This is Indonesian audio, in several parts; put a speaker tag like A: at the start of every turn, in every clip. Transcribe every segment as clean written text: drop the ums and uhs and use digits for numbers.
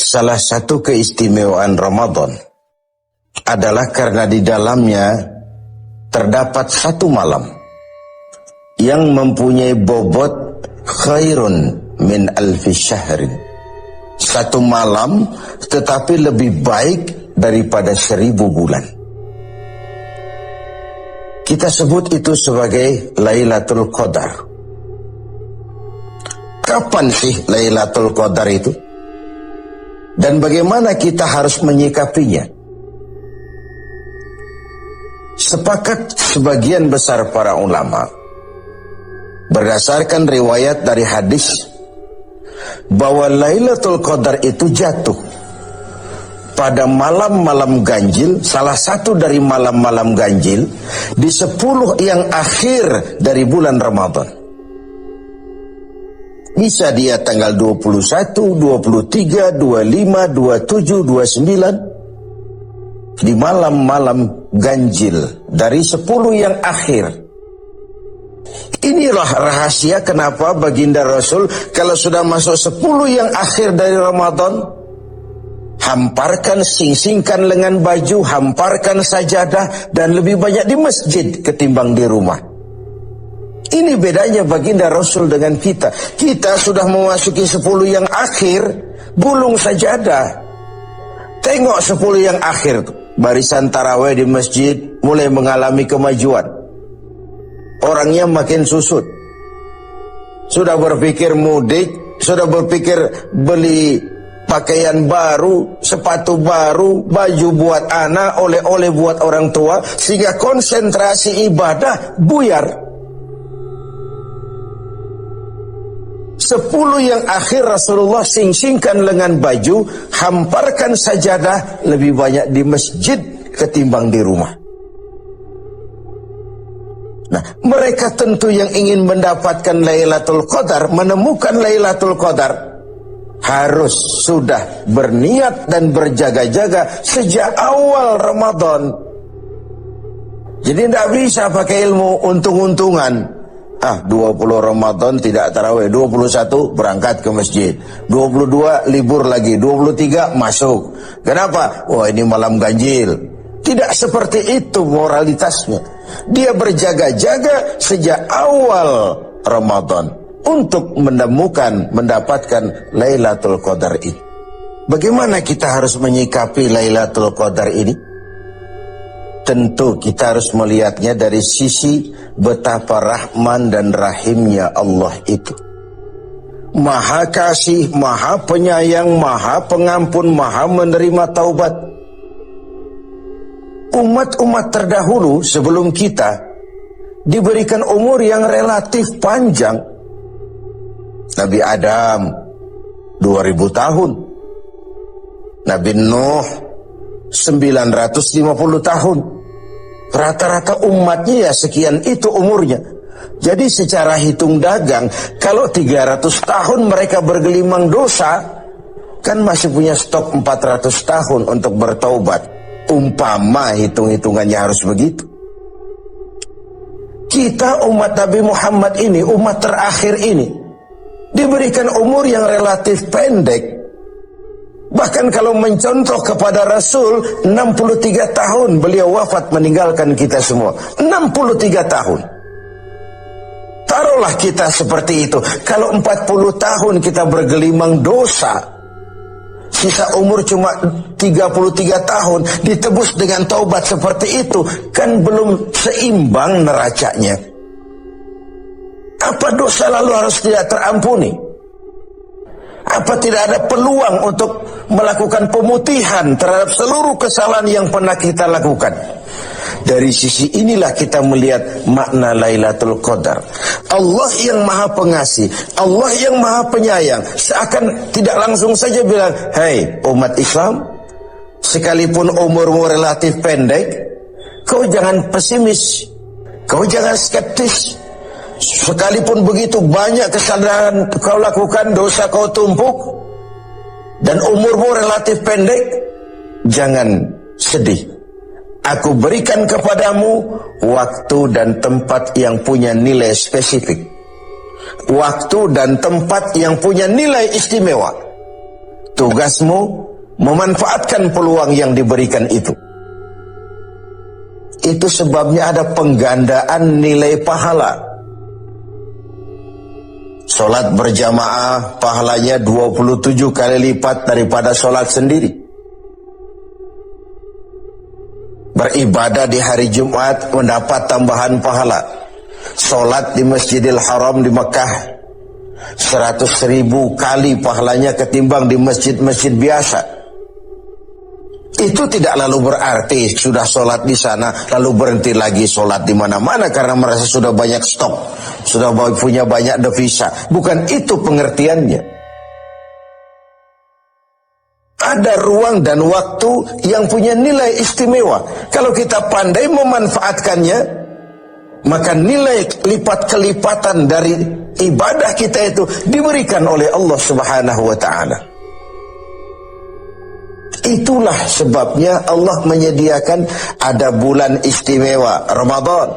A: Salah satu keistimewaan Ramadan adalah karena di dalamnya terdapat satu malam yang mempunyai bobot khairun min alfi syahrin. Satu malam tetapi lebih baik daripada 1000 bulan. Kita sebut itu sebagai Lailatul Qadar. Kapan sih Lailatul Qadar itu? Dan bagaimana kita harus menyikapinya? Sepakat sebagian besar para ulama berdasarkan riwayat dari hadis bahwa Lailatul Qadar itu jatuh pada malam-malam ganjil, salah satu dari malam-malam ganjil di 10 yang akhir dari bulan Ramadan. Bisa dia tanggal 21, 23, 25, 27, 29 di malam-malam ganjil dari 10 yang akhir. Inilah rahasia kenapa baginda Rasul kalau sudah masuk 10 yang akhir dari Ramadan, hamparkan, sing-singkan lengan baju, hamparkan sajadah, dan lebih banyak di masjid ketimbang di rumah. Ini bedanya baginda Rasul dengan kita. Kita sudah memasuki 10 yang akhir, gulung sajadah. Tengok 10 yang akhir tuh. Barisan tarawih di masjid mulai mengalami kemajuan. Orangnya makin susut. Sudah berpikir mudik, sudah berpikir beli pakaian baru, sepatu baru, baju buat anak, oleh-oleh buat orang tua, sehingga konsentrasi ibadah buyar. 10 yang akhir Rasulullah sing-singkan lengan baju, hamparkan sajadah, lebih banyak di masjid ketimbang di rumah. Nah, mereka tentu yang ingin mendapatkan Lailatul Qadar, menemukan Lailatul Qadar, harus sudah berniat dan berjaga-jaga sejak awal Ramadan. Jadi tidak bisa pakai ilmu untung-untungan. 20 Ramadan tidak tarawih, 21 berangkat ke masjid, 22 libur lagi, 23 masuk. Kenapa? Wah, ini malam ganjil. Tidak seperti itu moralitasnya. Dia berjaga-jaga sejak awal Ramadan untuk mendapatkan Lailatul Qadar ini. Bagaimana kita harus menyikapi Lailatul Qadar ini? Tentu kita harus melihatnya dari sisi betapa rahman dan rahimnya Allah itu. Maha kasih, maha penyayang, maha pengampun, maha menerima taubat. Umat-umat terdahulu sebelum kita diberikan umur yang relatif panjang. Nabi Adam 2000 tahun. Nabi Nuh 950 tahun. Rata-rata umatnya ya sekian itu umurnya. Jadi secara hitung dagang, kalau 300 tahun mereka bergelimang dosa, kan masih punya stok 400 tahun untuk bertaubat. Umpama hitung-hitungannya harus begitu. Kita umat Nabi Muhammad ini, umat terakhir ini, diberikan umur yang relatif pendek. Bahkan kalau mencontoh kepada Rasul, 63 tahun beliau wafat meninggalkan kita semua. 63 tahun. Taruhlah kita seperti itu. Kalau 40 tahun kita bergelimang dosa, sisa umur cuma 33 tahun, ditebus dengan taubat seperti itu, kan belum seimbang neracanya. Apa dosa lalu harus tidak terampuni? Apa tidak ada peluang untuk melakukan pemutihan terhadap seluruh kesalahan yang pernah kita lakukan? Dari sisi inilah kita melihat makna Lailatul Qadar. Allah yang maha pengasih, Allah yang maha penyayang, seakan tidak langsung saja bilang, "Hei umat Islam, sekalipun umurmu relatif pendek, kau jangan pesimis, kau jangan skeptis. Sekalipun begitu banyak kesalahan kau lakukan, dosa kau tumpuk, dan umurmu relatif pendek, jangan sedih. Aku berikan kepadamu waktu dan tempat yang punya nilai spesifik. Waktu dan tempat yang punya nilai istimewa. Tugasmu memanfaatkan peluang yang diberikan itu. Itu sebabnya ada penggandaan nilai pahala. Sholat berjamaah pahalanya 27 kali lipat daripada sholat sendiri. Beribadah di hari Jumat mendapat tambahan pahala. Sholat di Masjidil Haram di Mekah 100.000 kali pahalanya ketimbang di masjid-masjid biasa. Itu tidak lalu berarti sudah sholat di sana lalu berhenti lagi sholat di mana-mana karena merasa sudah banyak stok, sudah punya banyak devisa. Bukan itu pengertiannya. Ada ruang dan waktu yang punya nilai istimewa. Kalau kita pandai memanfaatkannya, maka nilai lipat-kelipatan dari ibadah kita itu diberikan oleh Allah Subhanahu wa ta'ala. Itulah sebabnya Allah menyediakan ada bulan istimewa Ramadan,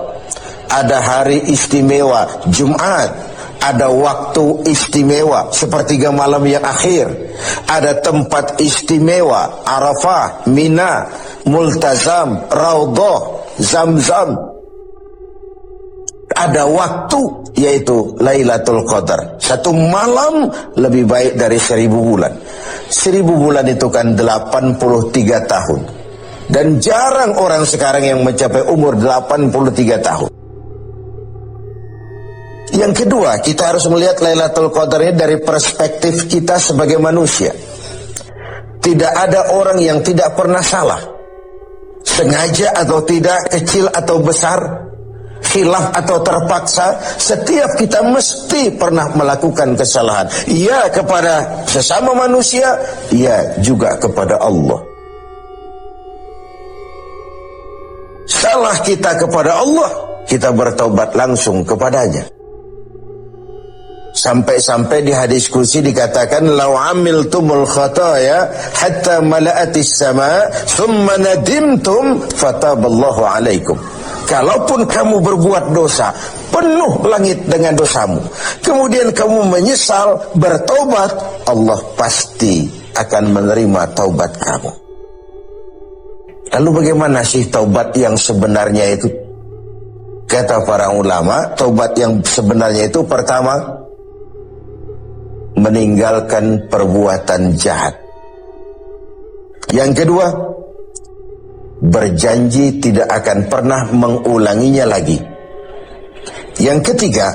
A: ada hari istimewa Jumat, ada waktu istimewa sepertiga malam yang akhir, ada tempat istimewa Arafah, Mina, Multazam, Raudhah, Zamzam. Ada waktu yaitu Lailatul Qadar. Satu malam lebih baik dari 1000 bulan. 1000 bulan itu kan 83 tahun. Dan jarang orang sekarang yang mencapai umur 83 tahun. Yang kedua, kita harus melihat Lailatul Qadar ini dari perspektif kita sebagai manusia. Tidak ada orang yang tidak pernah salah. Sengaja atau tidak, kecil atau besar, khilaf atau terpaksa, setiap kita mesti pernah melakukan kesalahan. Ya kepada sesama manusia, ya juga kepada Allah. Salah kita kepada Allah, kita bertaubat langsung kepadanya. Sampai-sampai di hadis kursi dikatakan, "Lau amiltumul khataya hatta mala'atis sama, thumma nadimtum fataballahu alaikum." Kalaupun kamu berbuat dosa, penuh langit dengan dosamu, kemudian kamu menyesal, bertaubat, Allah pasti akan menerima taubat kamu. Lalu bagaimana sih taubat yang sebenarnya itu? Kata para ulama, taubat yang sebenarnya itu pertama, meninggalkan perbuatan jahat. Yang kedua, berjanji tidak akan pernah mengulanginya lagi. Yang ketiga,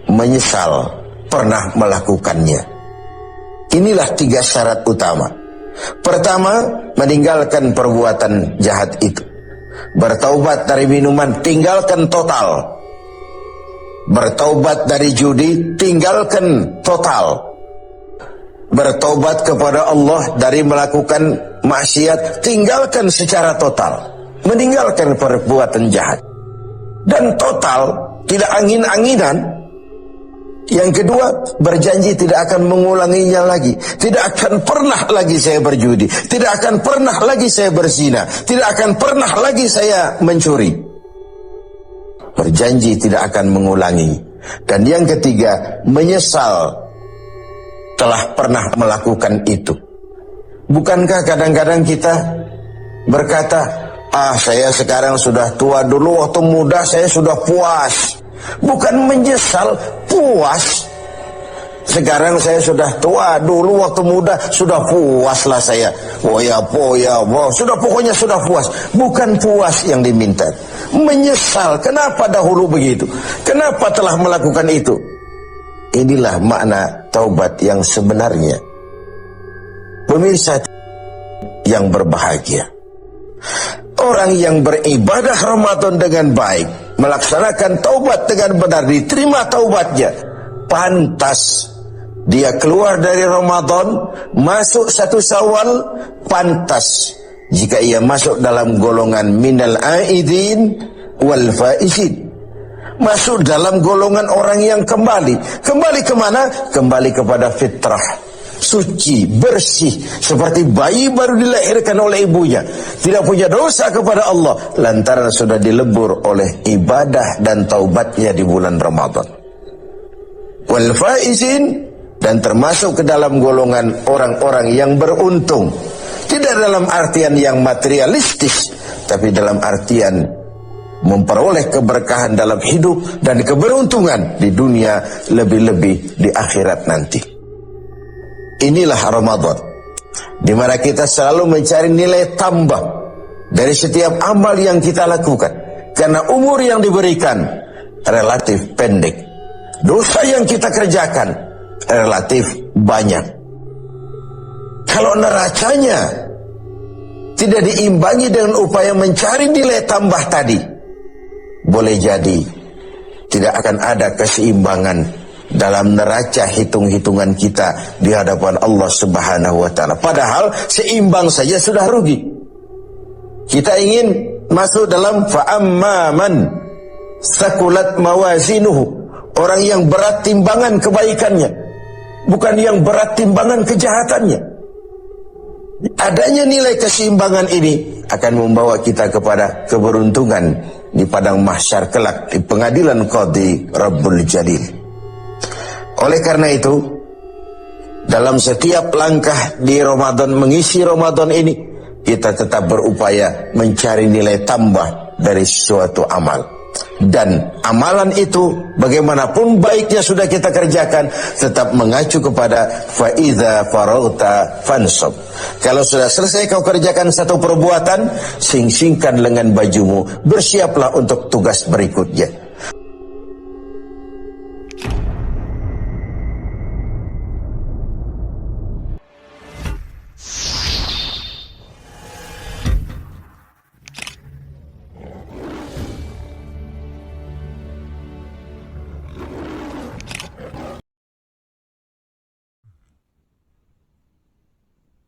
A: menyesal pernah melakukannya. Inilah 3 syarat utama. Pertama, meninggalkan perbuatan jahat itu. Bertaubat dari minuman, tinggalkan total. Bertaubat dari judi, tinggalkan total. Bertaubat kepada Allah dari melakukan maksiat, tinggalkan secara total. Meninggalkan perbuatan jahat. Dan total, tidak angin-anginan. Yang kedua, berjanji tidak akan mengulanginya lagi. Tidak akan pernah lagi saya berjudi. Tidak akan pernah lagi saya berzina. Tidak akan pernah lagi saya mencuri. Berjanji tidak akan mengulangi. Dan yang ketiga, menyesal telah pernah melakukan itu. Bukankah kadang-kadang kita berkata, saya sekarang sudah tua, dulu waktu muda saya sudah puas. Bukan menyesal, puas. Sekarang saya sudah tua, dulu waktu muda sudah puaslah saya. Sudah pokoknya sudah puas. Bukan puas yang diminta. Menyesal, kenapa dahulu begitu? Kenapa telah melakukan itu? Inilah makna taubat yang sebenarnya. Pemirsa yang berbahagia, orang yang beribadah Ramadan dengan baik, melaksanakan taubat dengan benar, diterima taubatnya, pantas dia keluar dari Ramadan, masuk 1 Syawal, pantas jika ia masuk dalam golongan minal aidin wal faizin, masuk dalam golongan orang yang kembali kemana? Kembali kepada fitrah, suci, bersih, seperti bayi baru dilahirkan oleh ibunya, tidak punya dosa kepada Allah, lantaran sudah dilebur oleh ibadah dan taubatnya di bulan Ramadan. Wal faizin, dan termasuk ke dalam golongan orang-orang yang beruntung. Tidak dalam artian yang materialistis, tapi dalam artian memperoleh keberkahan dalam hidup dan keberuntungan di dunia, lebih-lebih di akhirat nanti. Inilah Ramadan, di mana kita selalu mencari nilai tambah dari setiap amal yang kita lakukan, karena umur yang diberikan relatif pendek, dosa yang kita kerjakan relatif banyak. Kalau neracanya tidak diimbangi dengan upaya mencari nilai tambah tadi, boleh jadi tidak akan ada keseimbangan dalam neraca hitung-hitungan kita di hadapan Allah Subhanahu wa ta'ala. Padahal seimbang saja sudah rugi. Kita ingin masuk dalam fa'amman sakulat mawazinuhu, orang yang berat timbangan kebaikannya, bukan yang berat timbangan kejahatannya. Adanya nilai keseimbangan ini akan membawa kita kepada keberuntungan di padang mahsyar kelak, di pengadilan Qadhi Rabbul Jalil. Oleh karena itu, dalam setiap langkah di Ramadan, mengisi Ramadan ini, kita tetap berupaya mencari nilai tambah dari suatu amal. Dan amalan itu, bagaimanapun baiknya sudah kita kerjakan, tetap mengacu kepada fa'idha farauta fansab. Kalau sudah selesai kau kerjakan satu perbuatan, sing-singkan lengan bajumu, bersiaplah untuk tugas berikutnya.